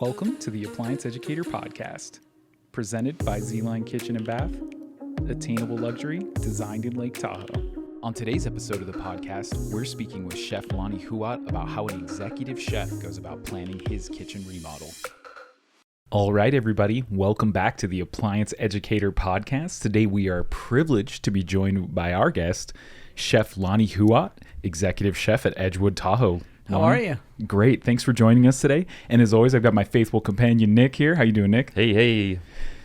Welcome to the Appliance Educator podcast, presented by ZLine Kitchen and Bath, attainable luxury designed in Lake Tahoe. On today's episode of the podcast, we're speaking with Chef Lonny Huot about how an executive chef goes about planning his kitchen remodel. All right, everybody, welcome back to the Appliance Educator podcast. Today we are privileged to be joined by our guest, Chef Lonny Huot, executive chef at Edgewood Tahoe. How are you? Great. Thanks for joining us today. And as always, I've got my faithful companion, Nick, here. How you doing, Nick? Hey.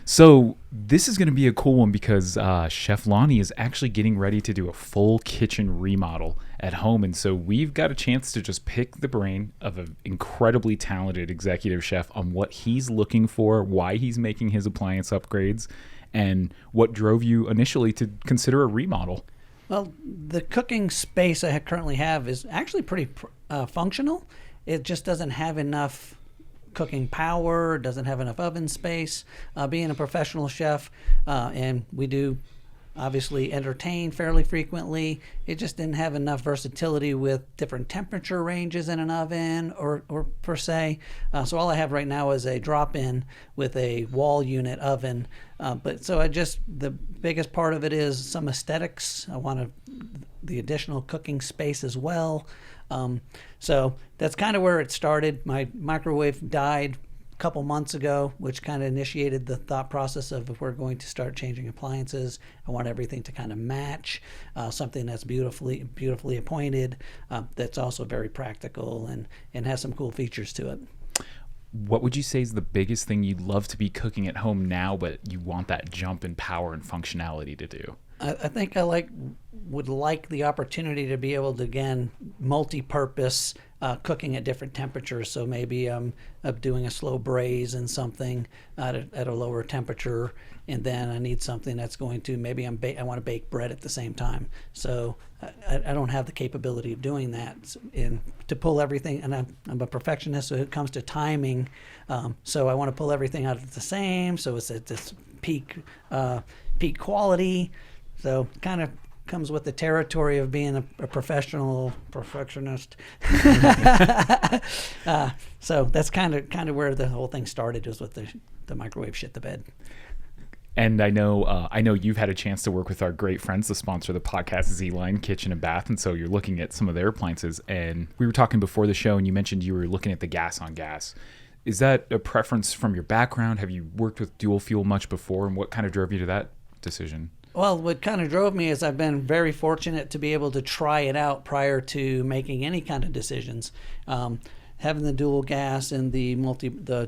So this is going to be a cool one because Chef Lonny is actually getting ready to do a full kitchen remodel at home. And so we've got a chance to just pick the brain of an incredibly talented executive chef on what he's looking for, why he's making his appliance upgrades, and what drove you initially to consider a remodel. Well, the cooking space I currently have is actually pretty functional. It just doesn't have enough cooking power, doesn't have enough oven space. Being a professional chef, and we do obviously entertain fairly frequently, it just didn't have enough versatility with different temperature ranges in an oven or per se. So all I have right now is a drop-in with a wall unit oven. The biggest part of it is some aesthetics. I wanted the additional cooking space as well. So that's kind of where it started. My microwave died a couple months ago, which kind of initiated the thought process of if we're going to start changing appliances, I want everything to kind of match something that's beautifully appointed, that's also very practical and has some cool features to it. What would you say is the biggest thing you'd love to be cooking at home now, but you want that jump in power and functionality to do? I think I would like the opportunity to be able to, again, multi-purpose cooking at different temperatures. So maybe I'm doing a slow braise in something at a lower temperature, and then I need something that's going to, maybe I want to bake bread at the same time. So I don't have the capability of doing that. And to pull everything, and I'm a perfectionist, so it comes to timing. So I want to pull everything out at the same, so it's at this peak quality. So kind of comes with the territory of being a professional perfectionist. So that's kind of where the whole thing started, was with the microwave shit the bed. And I know you've had a chance to work with our great friends, the sponsor of the podcast, ZLine Kitchen and Bath, and so you're looking at some of their appliances. And we were talking before the show, and you mentioned you were looking at the gas on gas. Is that a preference from your background? Have you worked with dual fuel much before, and what kind of drove you to that decision? Well, what kind of drove me is I've been very fortunate to be able to try it out prior to making any kind of decisions. Having the dual gas and the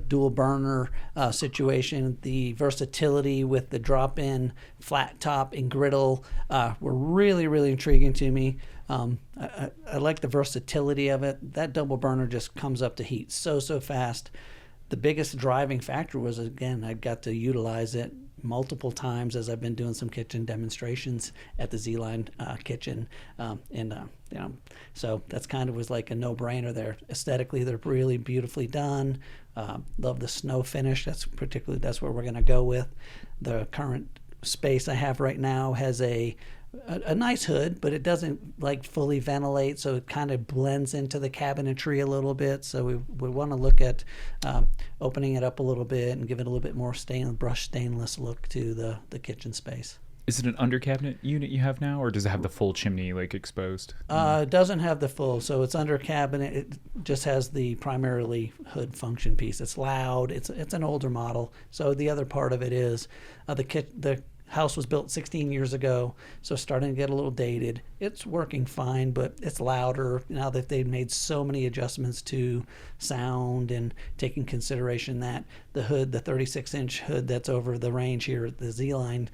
dual burner situation, the versatility with the drop-in flat top and griddle were really, really intriguing to me. I like the versatility of it. That double burner just comes up to heat so fast. The biggest driving factor was, again, I got to utilize it multiple times as I've been doing some kitchen demonstrations at the ZLine kitchen, so that's kind of was like a no-brainer there. Aesthetically, they're really beautifully done. Love the snow finish. That's where we're going to go with. The current space I have right now has a nice hood, but it doesn't fully ventilate, so it kind of blends into the cabinetry a little bit. So we want to look at opening it up a little bit and give it a little bit more brushed stainless look to the kitchen space. Is it an under cabinet unit you have now, or does it have the full chimney exposed? It doesn't have the full, so it's under cabinet. It just has the primarily hood function piece. It's loud. It's an older model. So the other part of it is the house was built 16 years ago, so starting to get a little dated. It's working fine, but it's louder now that they've made so many adjustments to sound and taking consideration that the hood, the 36-inch hood that's over the range here at the ZLine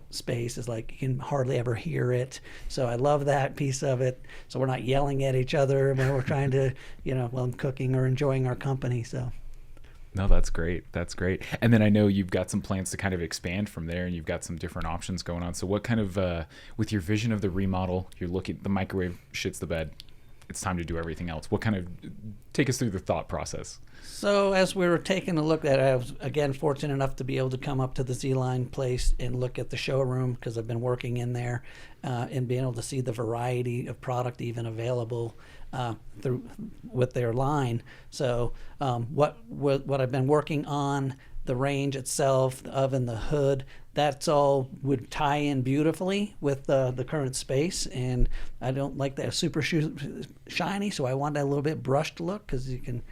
space, is you can hardly ever hear it. So I love that piece of it. So we're not yelling at each other when we're trying to, while I'm cooking or enjoying our company. So. No, that's great. That's great. And then I know you've got some plans to kind of expand from there, and you've got some different options going on. So what kind of, with your vision of the remodel, you're looking, the microwave shits the bed, it's time to do everything else. What kind of, take us through the thought process. So as we were taking a look at it, I was, again, fortunate enough to be able to come up to the ZLine place and look at the showroom, because I've been working in there, and being able to see the variety of product even available. through with their line. So what I've been working on, the range itself, the oven, the hood, that's all would tie in beautifully with the current space. And I don't like that super shiny, so I want that a little bit brushed look, because you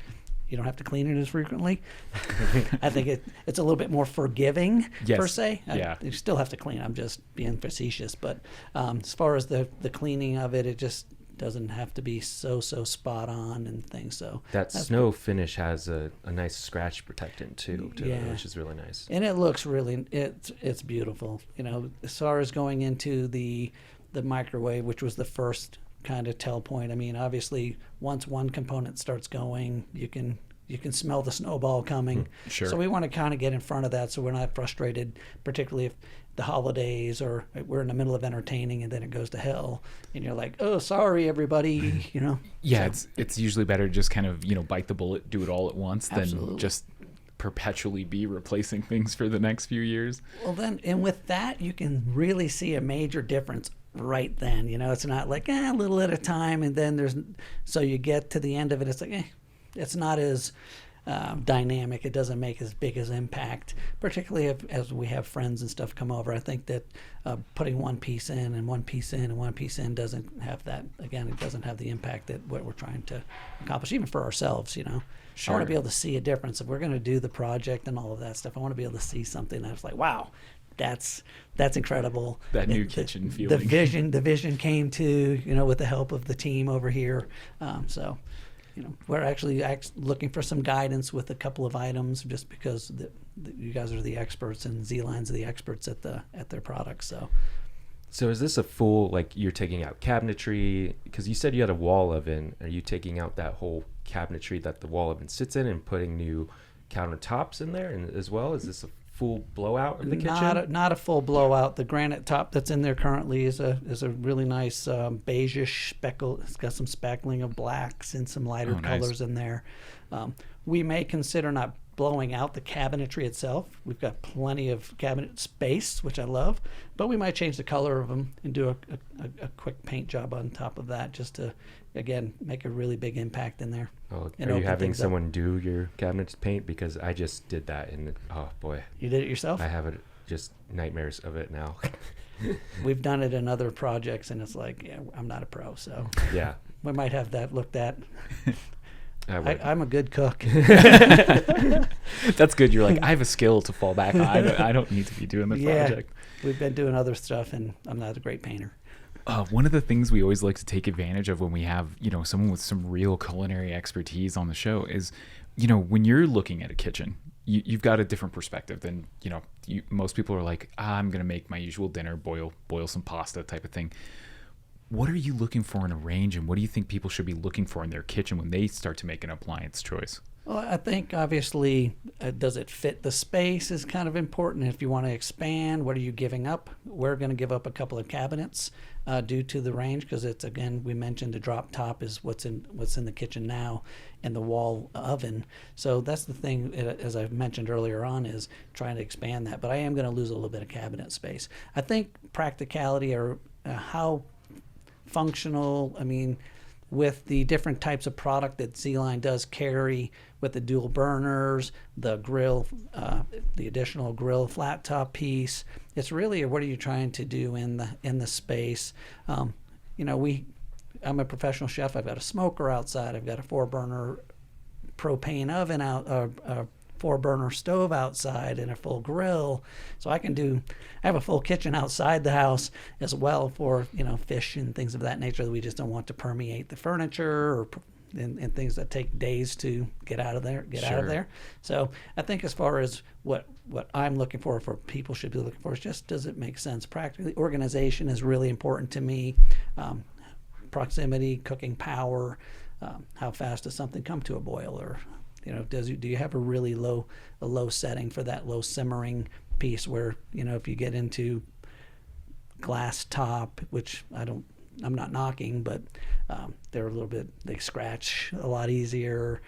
don't have to clean it as frequently. I think it's a little bit more forgiving, per se. Yeah. You still have to clean. I'm just being facetious. But as far as the cleaning of it, it just doesn't have to be so spot on and things. So that snow finish has a nice scratch protectant too, yeah, which is really nice. And it looks really, it's beautiful. As far as going into the microwave, which was the first kind of tell point. I mean, obviously, once one component starts going, you can smell the snowball coming. Sure. So we want to kind of get in front of that, so we're not frustrated, particularly if the holidays or we're in the middle of entertaining and then it goes to hell, and you're like, oh, sorry, everybody. Yeah, so it's usually better to just kind of bite the bullet, do it all at once, Absolutely. than just perpetually be replacing things for the next few years. Well, then, and with that, you can really see a major difference right then. It's not like a little at a time, and then so you get to the end of it, it's like it's not as dynamic. It doesn't make as big as impact, particularly as we have friends and stuff come over. I think that putting one piece in and one piece in and one piece in doesn't have that. Again, it doesn't have the impact that what we're trying to accomplish, even for ourselves. Sure. I want to be able to see a difference. If we're going to do the project and all of that stuff, I want to be able to see something that's like, wow, that's incredible. That new kitchen feeling. The vision came to, with the help of the team over here. So we're actually looking for some guidance with a couple of items, just because you guys are the experts, and ZLine's the experts at their products. So is this a full, like, you're taking out cabinetry? Because you said you had a wall oven. Are you taking out that whole cabinetry that the wall oven sits in and putting new countertops in there as well? Is this a full blowout of the kitchen? Not a full blowout. The granite top that's in there currently is a really nice beigeish speckle. It's got some speckling of blacks and some lighter colors in there. We may consider not blowing out the cabinetry itself. We've got plenty of cabinet space, which I love, but we might change the color of them and do a quick paint job on top of that, just to, again, make a really big impact in there. Oh, are you having someone do your cabinets paint? Because I just did that, and oh boy. You did it yourself? I have just nightmares of it now. We've done it in other projects, and it's like, yeah, I'm not a pro, so yeah, we might have that looked at. I'm a good cook. That's good. You're like, I have a skill to fall back on. I don't need to be doing the project. We've been doing other stuff, and I'm not a great painter. One of the things we always like to take advantage of when we have, someone with some real culinary expertise on the show is, when you're looking at a kitchen, you've got a different perspective than, most people are like, I'm going to make my usual dinner, boil some pasta type of thing. What are you looking for in a range, and what do you think people should be looking for in their kitchen when they start to make an appliance choice? Well, I think obviously, does it fit the space is kind of important. If you want to expand, what are you giving up? We're going to give up a couple of cabinets due to the range, because it's, again, we mentioned the drop top is what's in the kitchen now, and the wall oven. So that's the thing, as I've mentioned earlier on, is trying to expand that. But I am going to lose a little bit of cabinet space. I think practicality, or how functional, with the different types of product that ZLine does carry, with the dual burners, the grill, the additional grill flat top piece, it's really, what are you trying to do in the space? I'm a professional chef. I've got a smoker outside. I've got a 4-burner propane oven out, 4-burner stove outside, and a full grill. So I have a full kitchen outside the house as well for, fish and things of that nature that we just don't want to permeate the furniture and things that take days to get out of there. So I think as far as what I'm looking for people should be looking for, is just, does it make sense practically? Organization is really important to me. Proximity, cooking power, how fast does something come to a boil, or do you have a really low setting for that low simmering piece, where, if you get into glass top, which I'm not knocking, but they're a little bit, they scratch a lot easier.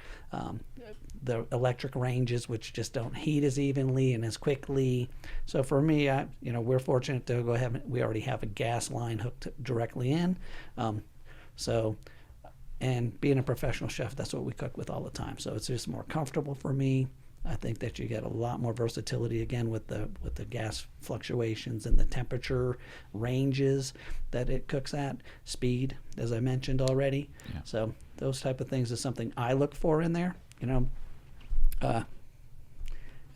The electric ranges, which just don't heat as evenly and as quickly. So for me, we're fortunate to go ahead. We already have a gas line hooked directly in. So And being a professional chef, that's what we cook with all the time. So it's just more comfortable for me. I think that you get a lot more versatility again with the gas fluctuations and the temperature ranges that it cooks at. Speed, as I mentioned already. Yeah. So those type of things is something I look for in there.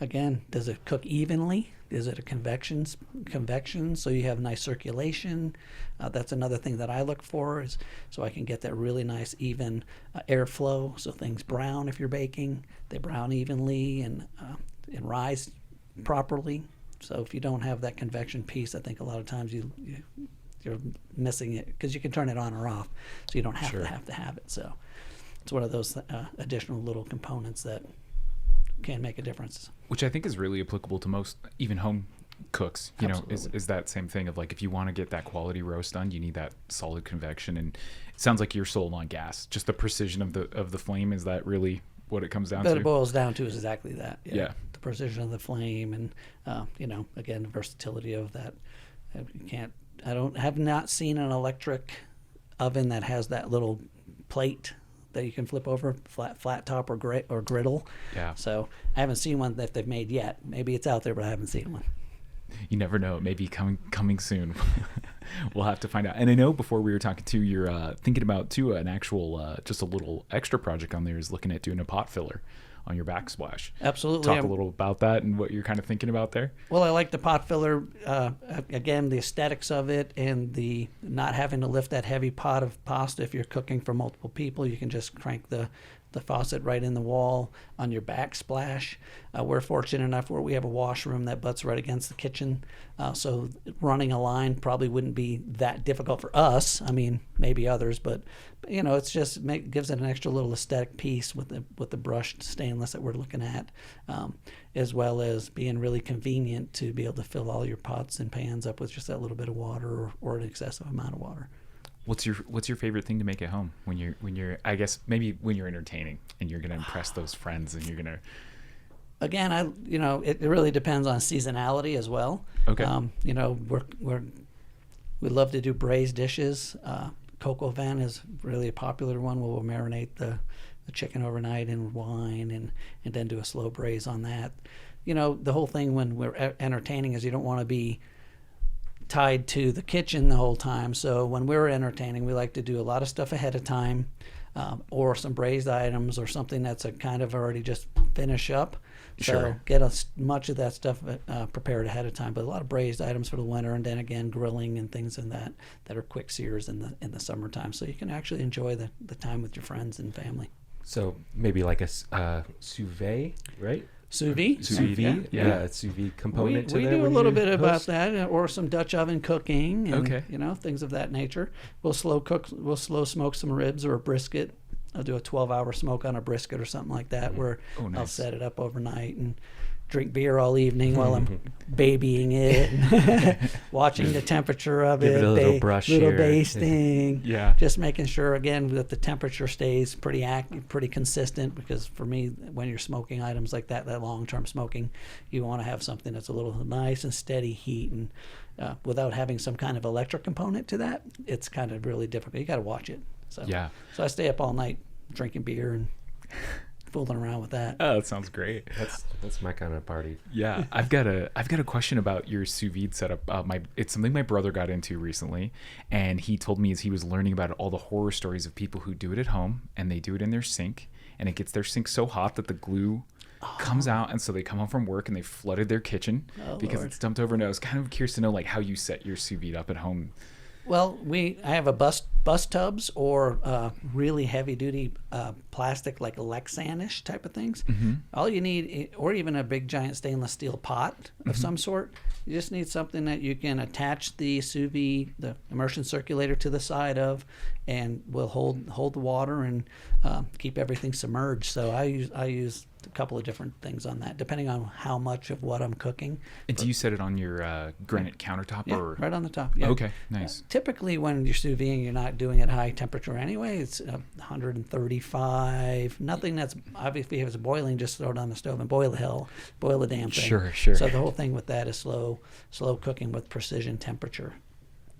Again, does it cook evenly? Is it a convection? So you have nice circulation. That's another thing that I look for, is so I can get that really nice even airflow. So things brown if you're baking, they brown evenly and rise properly. So if you don't have that convection piece, I think a lot of times you're missing it, because you can turn it on or off, so you don't have to have it. So it's one of those additional little components that can make a difference. Which I think is really applicable to most, even home cooks, you Absolutely. know, is that same thing of like, if you want to get that quality roast done, you need that solid convection. And it sounds like you're sold on gas. Just the precision of the flame, is that really what it comes down What to? it boils down to is exactly that. Yeah. The precision of the flame and, again, the versatility of that. I have not seen an electric oven that has that little plate that you can flip over, flat top or griddle. Yeah. So I haven't seen one that they've made yet. Maybe it's out there, but I haven't seen one. You never know. It may be coming soon. We'll have to find out. And I know before we were talking too, you're thinking about too an actual just a little extra project on there is looking at doing a pot filler on your backsplash. Absolutely. Talk a little about that and what you're kind of thinking about there. Well, I like the pot filler, again, the aesthetics of it, and the not having to lift that heavy pot of pasta. If you're cooking for multiple people, you can just crank the faucet right in the wall on your backsplash. We're fortunate enough where we have a washroom that butts right against the kitchen, so running a line probably wouldn't be that difficult for us. I mean, maybe others, but it's just gives it an extra little aesthetic piece with the brushed stainless that we're looking at, as well as being really convenient to be able to fill all your pots and pans up with just that little bit of water or an excessive amount of water. What's your favorite thing to make at home when you're I guess maybe when you're entertaining and you're gonna impress those friends and you're gonna. Again, it really depends on seasonality as well. Okay. We love to do braised dishes. Coq au vin is really a popular one where we'll marinate the chicken overnight in wine and then do a slow braise on that. The whole thing when we're entertaining is you don't want to be tied to the kitchen the whole time. So when we're entertaining, we like to do a lot of stuff ahead of time, or some braised items or something that's a kind of already just finish up. So Sure. get much of that stuff prepared ahead of time. But a lot of braised items for the winter, and then again grilling and things in that are quick sears in the summertime. So you can actually enjoy the time with your friends and family. So maybe like a sous vide, right? Sous vide? Sous vide, Yeah. sous vide component to we that. do a when little you bit about host? that, or some Dutch oven cooking, and Okay. things of that nature. We'll slow smoke some ribs or a brisket. I'll do a 12-hour smoke on a brisket or something like that, where Oh, I'll nice. set it up overnight and drink beer all evening while I'm babying it, and watching the temperature of Give it a little brush little here. basting. Yeah. Just making sure again that the temperature stays pretty consistent, because for me, when you're smoking items like that long-term smoking, you want to have something that's a little nice and steady heat, and without having some kind of electric component to that, it's kind of really difficult. You got to watch it. So Yeah. So I stay up all night drinking beer and fooling around with that. Oh, that sounds great. That's my kind of party. Yeah, I've got a question about your sous vide setup. It's something my brother got into recently, and he told me as he was learning about it, all the horror stories of people who do it at home and they do it in their sink, and it gets their sink so hot that the glue comes out, and so they come home from work and they flooded their kitchen because Lord. it's dumped over. And I was kind of curious to know like how you set your sous vide up at home. Well, I have a bus tubs or really heavy duty plastic, like Lexan-ish type of things. Mm-hmm. All you need, or even a big giant stainless steel pot of some sort. You just need something that you can attach the sous vide, the immersion circulator, to the side of, and will hold the water and keep everything submerged. So I use a couple of different things on that, depending on how much of what I'm cooking. And do you set it on your granite countertop Yeah, or? right on the top. Yeah. Okay, nice. Typically, when you're sous videing, you're not doing it high temperature anyway. It's 135. Nothing that's obviously if it's boiling, just throw it on the stove and boil the damn thing. Sure. So the whole thing with that is slow cooking with precision temperature.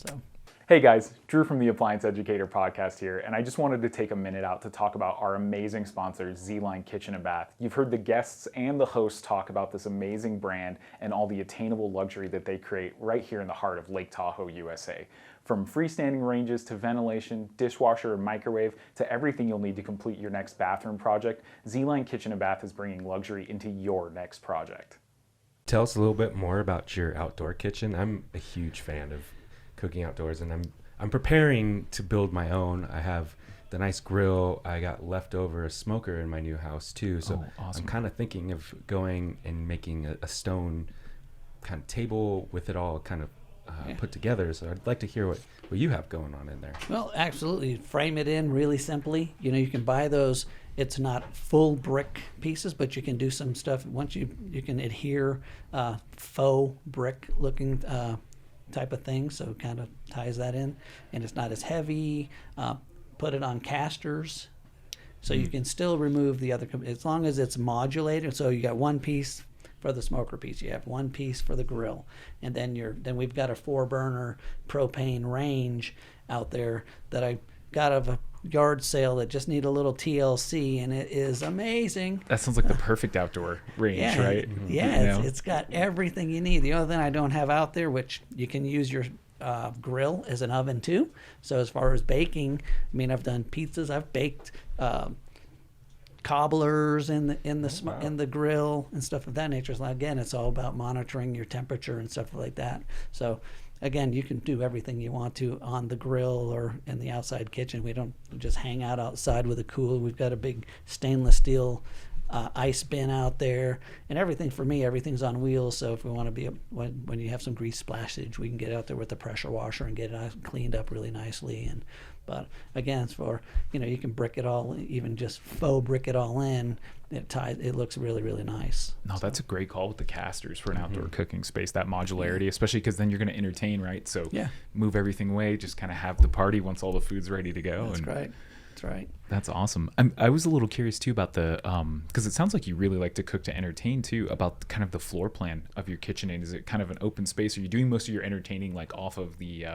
So Hey guys, Drew from the Appliance Educator podcast here, and I just wanted to take a minute out to talk about our amazing sponsor, ZLine Kitchen and Bath. You've heard the guests and the hosts talk about this amazing brand and all the attainable luxury that they create right here in the heart of Lake Tahoe, USA. From freestanding ranges to ventilation, dishwasher, and microwave, to everything you'll need to complete your next bathroom project, ZLine Kitchen and Bath is bringing luxury into your next project. Tell us a little bit more about your outdoor kitchen. I'm a huge fan of cooking outdoors, and I'm preparing to build my own. I have the nice grill. I got leftover a smoker in my new house too, so awesome. I'm kind of thinking of going and making a stone kind of table with it all kind of put together. So I'd like to hear what you have going on in there. Well, absolutely. Frame it in really simply. You know, you can buy those. It's not full brick pieces, but you can do some stuff. Once you can adhere faux brick looking type of thing, so it kind of ties that in, and it's not as heavy. Put it on casters, so you can still remove the other, as long as it's modulated. So you got one piece for the smoker piece, you have one piece for the grill, and then we've got a 4-burner propane range out there that I got of a yard sale that just need a little TLC, and it is amazing. That sounds like the perfect outdoor range, right? Yeah, it's got everything you need. The other thing I don't have out there, which you can use your grill as an oven too. So as far as baking, I mean, I've done pizzas, I've baked cobblers in the grill and stuff of that nature. So again, it's all about monitoring your temperature and stuff like that. So again, you can do everything you want to on the grill or in the outside kitchen. We don't just hang out outside with a cooler. We've got a big stainless steel ice bin out there, and everything for me, everything's on wheels. So if we want to be when you have some grease splashage, we can get out there with the pressure washer and get it cleaned up really nicely. But again, it's for, you can brick it all, even just faux brick it all in. It looks really, really nice. No, that's a great call with the casters for an outdoor cooking space, that modularity, especially because then you're going to entertain, right? So move everything away, just kind of have the party once all the food's ready to go. That's right. That's right. That's awesome. I was a little curious too about the, because it sounds like you really like to cook to entertain too, about kind of the floor plan of your kitchen. And is it kind of an open space? Are you doing most of your entertaining like off of the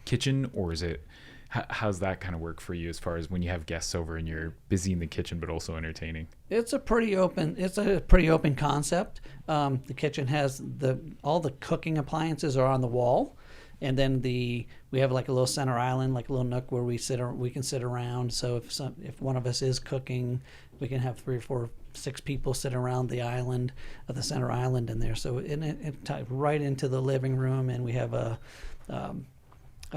kitchen, or is it, how's that kind of work for you as far as when you have guests over and you're busy in the kitchen but also entertaining? It's a pretty open concept. The kitchen has all the cooking appliances are on the wall, and then we have like a little center island, like a little nook where we can sit around. So if one of us is cooking, we can have 3 or 4, 6 people sit around the island, the center island in there. So it ties right into the living room, and we have a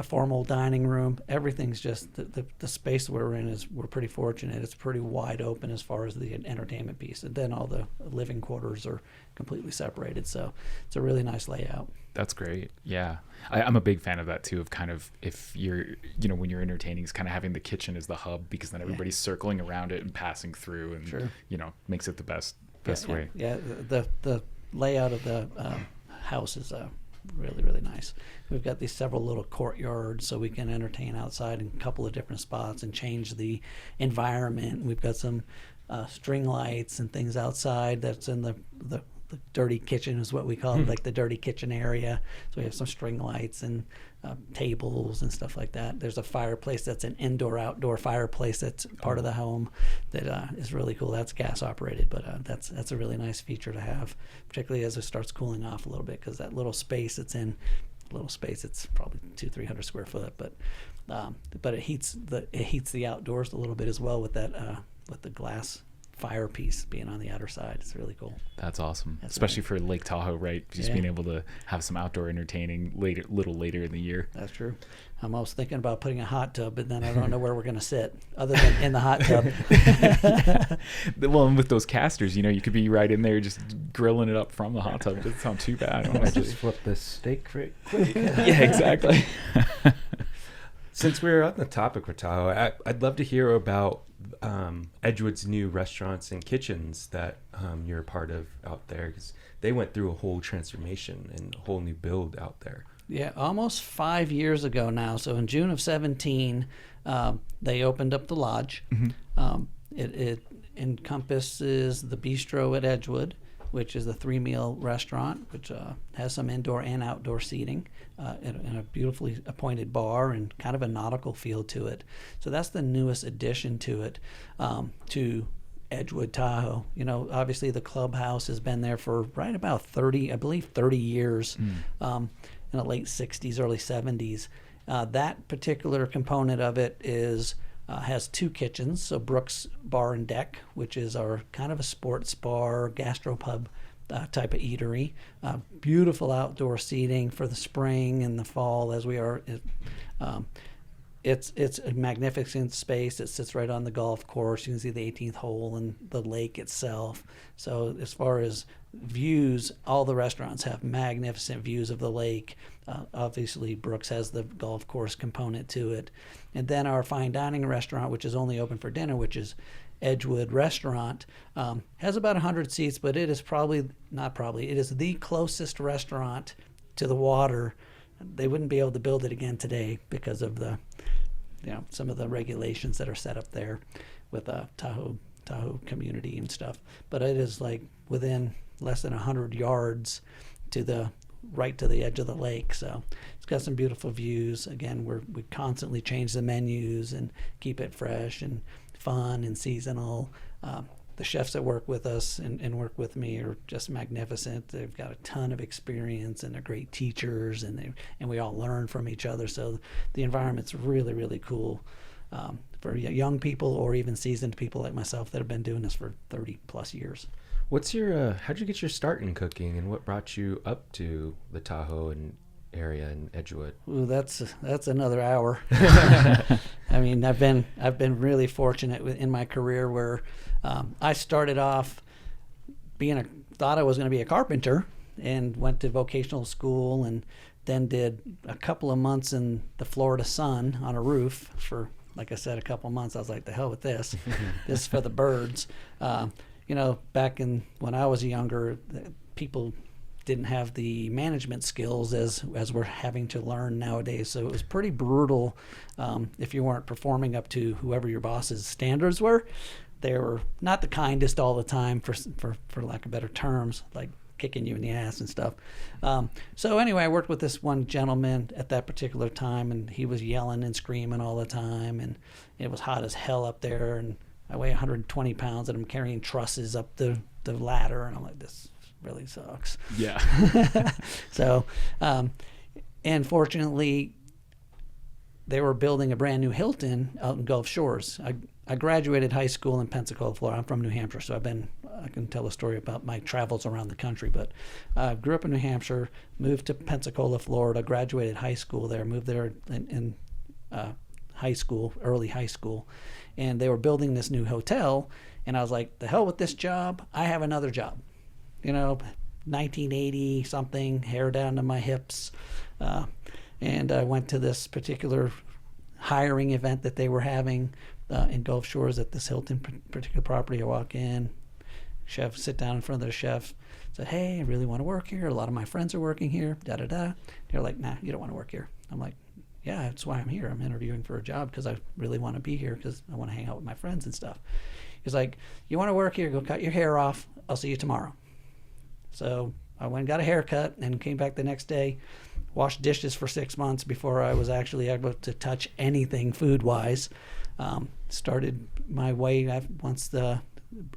formal dining room. Everything's just the space we're in we're pretty fortunate. It's pretty wide open as far as the entertainment piece, and then all the living quarters are completely separated. So it's a really nice layout. That's great. Yeah, I'm a big fan of that too. Of kind of, if you're, when you're entertaining, is kind of having the kitchen as the hub, because then everybody's circling around it and passing through, and makes it the best way. Yeah, the layout of the house is really, really nice. We've got these several little courtyards, so we can entertain outside in a couple of different spots and change the environment. We've got some string lights and things outside that's in the dirty kitchen is what we call it, like the dirty kitchen area. So we have some string lights and tables and stuff like that. There's a fireplace that's an indoor-outdoor fireplace that's part of the home that is really cool. That's gas operated, but that's a really nice feature to have, particularly as it starts cooling off a little bit, because that little space it's probably 200-300 square foot, but it heats the outdoors a little bit as well with the glass fire piece being on the outer side. It's really cool. That's awesome. Especially for Lake Tahoe, right? Just being able to have some outdoor entertaining little later in the year. That's true. I'm always thinking about putting a hot tub, but then I don't know where we're going to sit other than in the hot tub. Well, and with those casters, you could be right in there just grilling it up from the hot tub. It doesn't sound too bad. I just flip the steak right quick. Yeah, exactly. Since we're on the topic with Tahoe, I'd love to hear about Edgewood's new restaurants and kitchens that you're a part of out there, because they went through a whole transformation and a whole new build out there. Yeah, almost 5 years ago now. So in June of 2017, they opened up the lodge. It encompasses the bistro at Edgewood, which is a 3-meal restaurant, which has some indoor and outdoor seating, and a beautifully appointed bar and kind of a nautical feel to it. So that's the newest addition to it, to Edgewood Tahoe. You know, obviously the clubhouse has been there for right about 30 years, in the late 60s, early 70s. That particular component of it is has 2 kitchens, so Brooks Bar and Deck, which is our kind of a sports bar, gastropub type of eatery. Beautiful outdoor seating for the spring and the fall as we are. It's a magnificent space. It sits right on the golf course. You can see the 18th hole and the lake itself. So as far as views, all the restaurants have magnificent views of the lake. Obviously, Brooks has the golf course component to it. And then our fine dining restaurant, which is only open for dinner, which is Edgewood Restaurant, has about 100 seats, but it is it is the closest restaurant to the water. They wouldn't be able to build it again today because of the, some of the regulations that are set up there with Tahoe community and stuff. But it is like within less than 100 yards right to the edge of the lake. So it's got some beautiful views. Again, we constantly change the menus and keep it fresh and fun and seasonal. The chefs that work with us and work with me are just magnificent. They've got a ton of experience and they're great teachers, and we all learn from each other. So the environment's really, really cool for young people or even seasoned people like myself that have been doing this for 30 plus years. What's your how'd you get your start in cooking, and what brought you up to the Tahoe and area in Edgewood? Ooh, that's another hour. I mean, I've been really fortunate in my career where I started off thought I was going to be a carpenter and went to vocational school, and then did a couple of months in the Florida sun on a roof for, like I said, a couple of months. I was like, the hell with this. This is for the birds. Back when I was younger, people didn't have the management skills as we're having to learn nowadays. So it was pretty brutal if you weren't performing up to whoever your boss's standards were. They were not the kindest all the time, for lack of better terms, like kicking you in the ass and stuff. So anyway, I worked with this one gentleman at that particular time, and he was yelling and screaming all the time, and it was hot as hell up there, and I weigh 120 pounds, and I'm carrying trusses up the ladder, and I'm like, this really sucks. Yeah. So, and fortunately, they were building a brand new Hilton out in Gulf Shores. I graduated high school in Pensacola, Florida. I'm from New Hampshire, so I can tell a story about my travels around the country. But I grew up in New Hampshire, moved to Pensacola, Florida, graduated high school there, moved there in high school, early high school, and they were building this new hotel, and I was like, the hell with this job. I have another job. 1980 something, hair down to my hips, and I went to this particular hiring event that they were having in Gulf Shores at this Hilton particular property. I walk in, chef, sit down in front of the chef, said, hey, I really want to work here. A lot of my friends are working here, da-da-da. They're like, nah, you don't want to work here. I'm like, yeah, that's why I'm here. I'm interviewing for a job because I really want to be here because I want to hang out with my friends and stuff. He's like, you want to work here? Go cut your hair off. I'll see you tomorrow. So I went and got a haircut and came back the next day, washed dishes for 6 months before I was actually able to touch anything food-wise. Started my way once the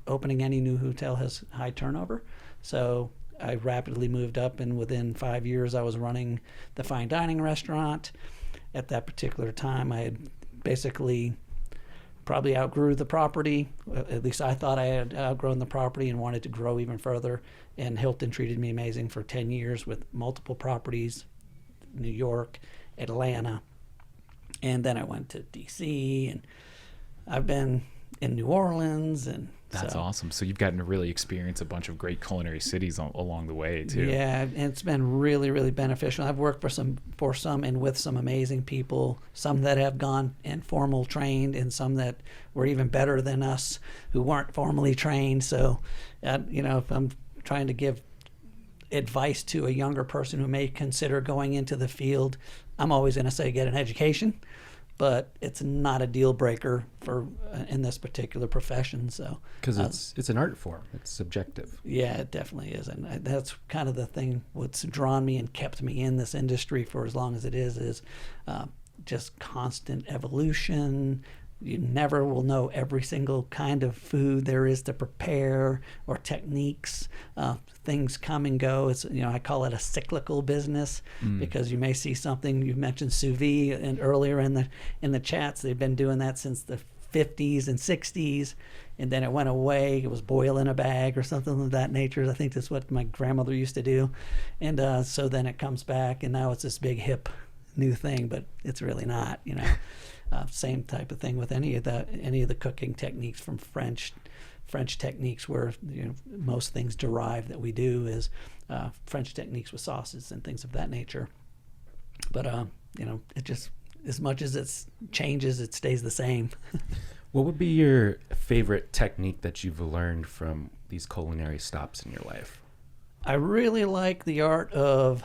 opening any new hotel has high turnover. So I rapidly moved up, and within 5 years I was running the fine dining restaurant. At that particular time, I had basically probably outgrew the property. At least I thought I had outgrown the property and wanted to grow even further. And Hilton treated me amazing for 10 years with multiple properties, New York, Atlanta. And then I went to D.C. and I've been in New Orleans. And that's awesome. So you've gotten to really experience a bunch of great culinary cities along the way too. Yeah, and it's been really, really beneficial. I've worked for some and with some amazing people, some that have gone and formal trained, and some that were even better than us who weren't formally trained. So, if I'm trying to give advice to a younger person who may consider going into the field, I'm always going to say get an education. but it's not a deal breaker for in this particular profession. So Because it's an art form. It's subjective. yeah, it definitely is, and that's kind of the thing. What's drawn me and kept me in this industry for as long as it is just constant evolution. You never will know every single kind of food there is to prepare or techniques. Things come and go. It's, I call it a cyclical business because you may see something. You mentioned Sous Vide and earlier in the chats. They've been doing that since the 50s and 60s, and then it went away. It was boil in a bag or something of that nature. I think that's what my grandmother used to do, and so then it comes back, and now it's this big hip new thing, but it's really not. Same type of thing with any of the cooking techniques from French techniques, where most things derive that we do is French techniques with sauces and things of that nature. But it just, as much as it changes, it stays the same. What would be your favorite technique that you've learned from these culinary stops in your life? I really like the art of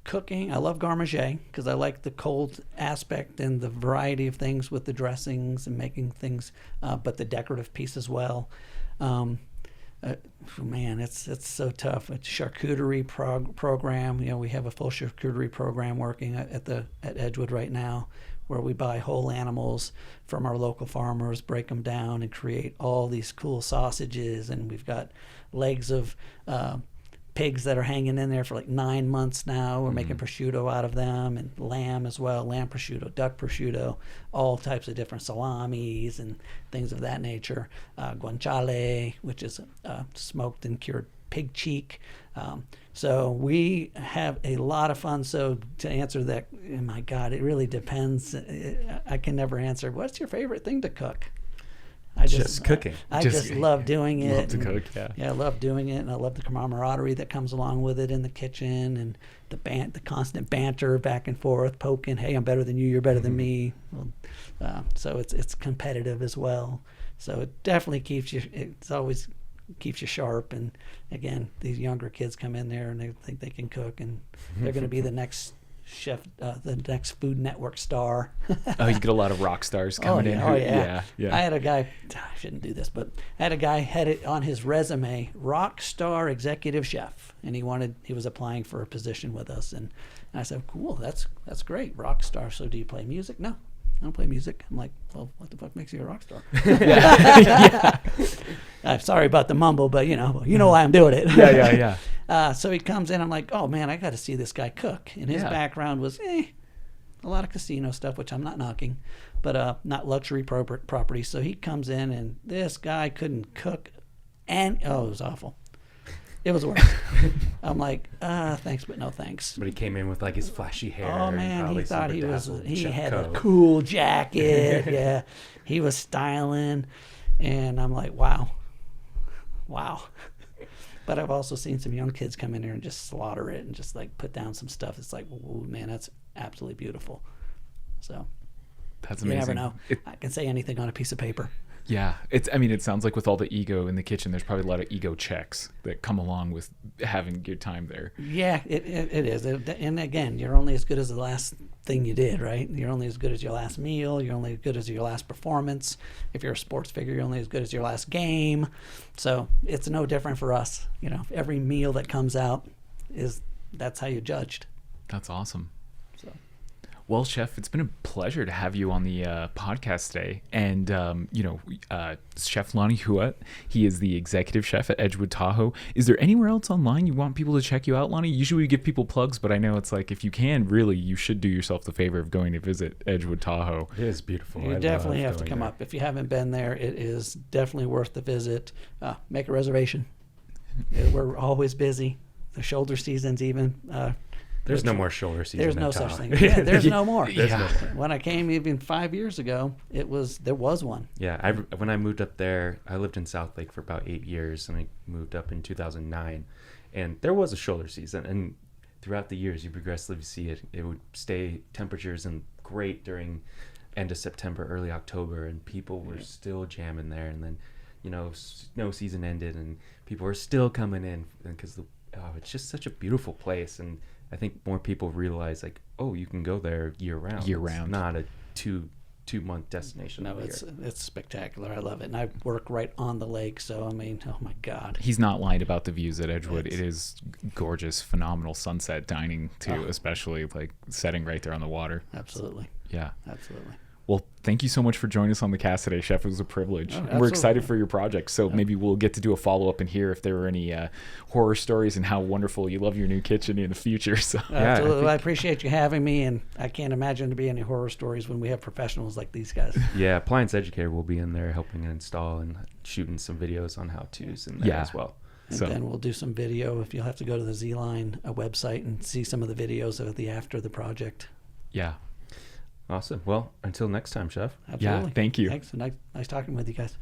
cooking. I love garde because I like the cold aspect and the variety of things with the dressings and making things, but the decorative piece as well. Man, it's so tough. It's charcuterie program. We have a full charcuterie program working at Edgewood right now, where we buy whole animals from our local farmers, break them down, and create all these cool sausages. And we've got legs of pigs that are hanging in there for like 9 months now. We're making prosciutto out of them, and lamb as well, lamb prosciutto, duck prosciutto, all types of different salamis and things of that nature. Guanciale, which is smoked and cured pig cheek. So we have a lot of fun. So to answer that, oh my God, it really depends. I can never answer, what's your favorite thing to cook? Just cooking. I just love doing it. Love to cook, yeah. Yeah, I love doing it, and I love the camaraderie that comes along with it in the kitchen, and the constant banter back and forth, poking. Hey, I'm better than you. You're better than me. Well, so it's competitive as well. So it definitely keeps you. It's always keeps you sharp. And again, these younger kids come in there and they think they can cook, and they're going to be the next chef, the next Food Network star. Oh, you get a lot of rock stars coming in. Oh, yeah. Yeah. I had a guy, I shouldn't do this, but I had a guy had it on his resume, rock star executive chef, and he was applying for a position with us, and I said, cool, that's great, rock star. So do you play music? No, I don't play music. I'm like, well, what the fuck makes you a rock star? Yeah. I'm sorry about the mumble, but you know why I'm doing it. Yeah. So he comes in. I'm like, oh man, I got to see this guy cook. And his background was a lot of casino stuff, which I'm not knocking, but not luxury properties. So he comes in, and this guy couldn't cook, and it was awful. It was worse. I'm like, thanks, but no thanks. But he came in with like his flashy hair. Oh man, he thought he had a coat. cool jacket. Yeah, he was styling, and I'm like, wow. But I've also seen some young kids come in here and just slaughter it and just like put down some stuff. It's like, ooh, man, that's absolutely beautiful. So That's amazing. You never know. I can say anything on a piece of paper. Yeah, it sounds like with all the ego in the kitchen, there's probably a lot of ego checks that come along with having your time there. Yeah, it is. And again, you're only as good as the last thing you did, right? You're only as good as your last meal. You're only as good as your last performance. If you're a sports figure, you're only as good as your last game. So it's no different for us. Every meal that comes out that's how you're judged. That's awesome. So. Well, Chef, it's been a pleasure to have you on the podcast today. And, Chef Lonny Huot, he is the executive chef at Edgewood Tahoe. Is there anywhere else online you want people to check you out, Lonny? Usually we give people plugs, but I know it's like, if you can, really, you should do yourself the favor of going to visit Edgewood Tahoe. It is beautiful. You definitely have to come up. If you haven't been there, it is definitely worth the visit. Make a reservation. We're always busy. The shoulder season's even... There's no more shoulder season. There's no in such Tahoe. thing. Yeah, there's no more. There's no more. When I came even 5 years ago, there was one. Yeah, when I moved up there, I lived in South Lake for about 8 years, and I moved up in 2009, and there was a shoulder season. And throughout the years, you progressively see it. It would stay temperatures and great during end of September, early October, and people were still jamming there. And then, snow season ended, and people were still coming in because it's just such a beautiful place. And I think more people realize, like, oh, you can go there year round. Year round. It's not a 2 2-month destination. No, it's spectacular. I love it, and I work right on the lake, so I mean, oh my God. He's not lying about the views at Edgewood. It is gorgeous, phenomenal sunset dining too, especially like setting right there on the water. Absolutely. Yeah, absolutely. Well, thank you so much for joining us on the cast today, Chef. It was a privilege. Oh, We're excited for your project. So maybe we'll get to do a follow-up and hear if there were any horror stories and how wonderful you love your new kitchen in the future. So absolutely. I appreciate you having me, and I can't imagine there be any horror stories when we have professionals like these guys. Yeah, Appliance Educator will be in there helping install and shooting some videos on how-tos in there as well. And then we'll do some video. If you'll have to go to the ZLine website and see some of the videos of the after the project. Yeah. Awesome. Well, until next time, Chef. Absolutely. Yeah, thank you. Thanks. Nice talking with you guys.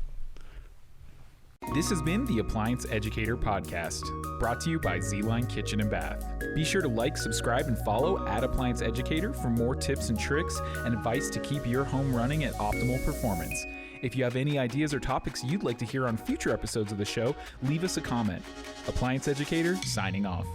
This has been the Appliance Educator Podcast, brought to you by ZLine Kitchen and Bath. Be sure to like, subscribe, and follow @Appliance Educator for more tips and tricks and advice to keep your home running at optimal performance. If you have any ideas or topics you'd like to hear on future episodes of the show, leave us a comment. Appliance Educator, signing off.